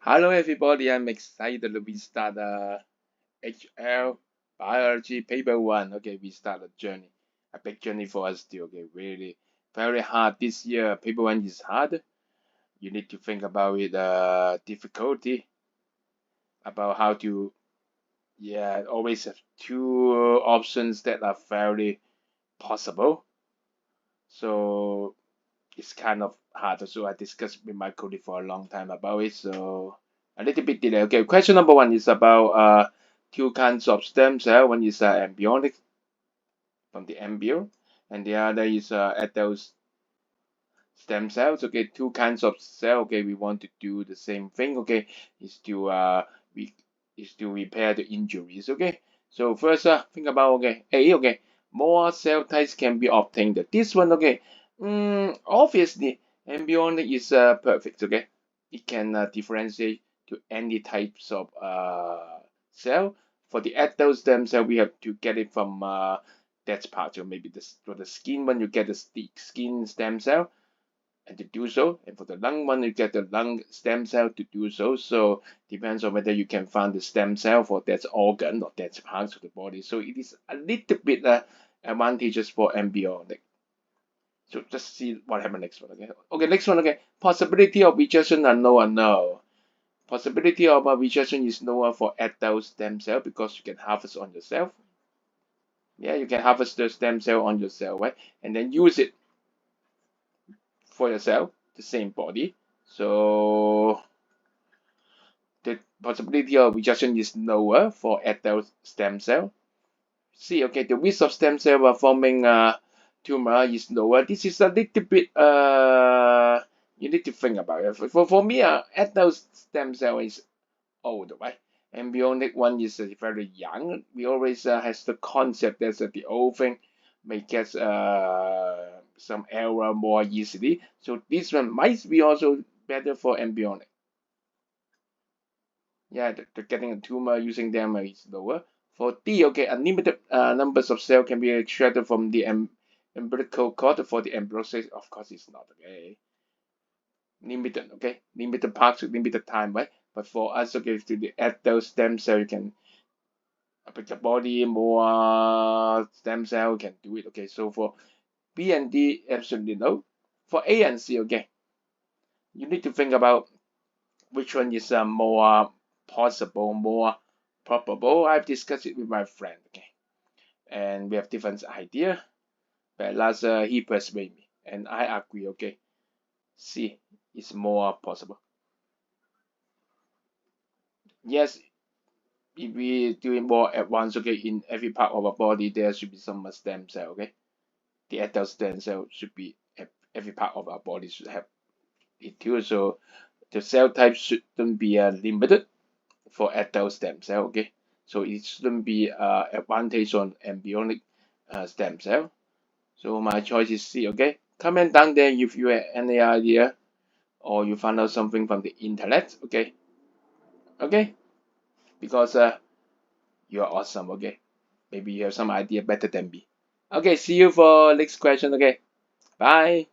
Hello everybody, I'm excited that we start HL Biology Paper 1. Okay, we start a journey, a big journey for us too. Okay, really very hard this year. Paper 1 is hard. You need to think about it, difficulty, about how to, yeah, always have two options that are very possible. So it's kind of hard. So I discussed with my colleague for a long time about it. So a little bit delay. Okay, question number one is about two kinds of stem cell. One is embryonic from the embryo, and the other is adult stem cells. Okay, two kinds of cell. Okay, we want to do the same thing. Okay, is to we is to repair the injuries. Okay, so first think about okay A. Okay, more cell types can be obtained. This one okay. Obviously embryonic is perfect. Okay, it can differentiate to any types of cell. For the adult stem cell, we have to get it from that part. So maybe this for the skin one, you get the skin stem cell and to do so. And for the lung one, you get the lung stem cell to do so. So depends on whether you can find the stem cell for that organ or that part of the body. So it is a little bit advantageous for embryonic. So just see what happens next one. Okay. Okay. Next one. Okay. Possibility of rejection are no or no. Possibility of rejection is lower for adult stem cell because you can harvest on yourself. Yeah, you can harvest the stem cell on yourself, right? And then use it for yourself, the same body. So the possibility of rejection is lower for adult stem cell. See, okay, the risk of stem cell forming tumor is lower. This is a little bit you need to think about it. For me, adult stem cell is old, right? Embryonic one is very young. We always has the concept that the old thing may get some error more easily. So this one might be also better for embryonic. Yeah, the getting a tumor using them is lower. For D, okay, unlimited numbers of cells can be extracted from the umbilical cord. For the embryos, of course, it's not okay. Limited, okay, limited parts, limited time, right? But for us, okay, to the adult stem cell, you can bigger body, more stem cell can do it. Okay, so for B and D, absolutely no. For A and C, okay, you need to think about which one is more possible, more probable. I've discussed it with my friend, okay, and we have different idea. But last, he persuaded me, and I agree. Okay, C is more possible. Yes, if we do it more at once, okay, in every part of our body, there should be some stem cell. Okay, the adult stem cell should be every part of our body should have it too. So the cell type shouldn't be limited for adult stem cell. Okay, so it shouldn't be advantage on embryonic stem cell. So my choice is C. Okay, comment down there if you have any idea or you find out something from the internet. Okay, okay, because you are awesome. Okay, maybe you have some idea better than me. Okay, see you for next question. Okay, bye.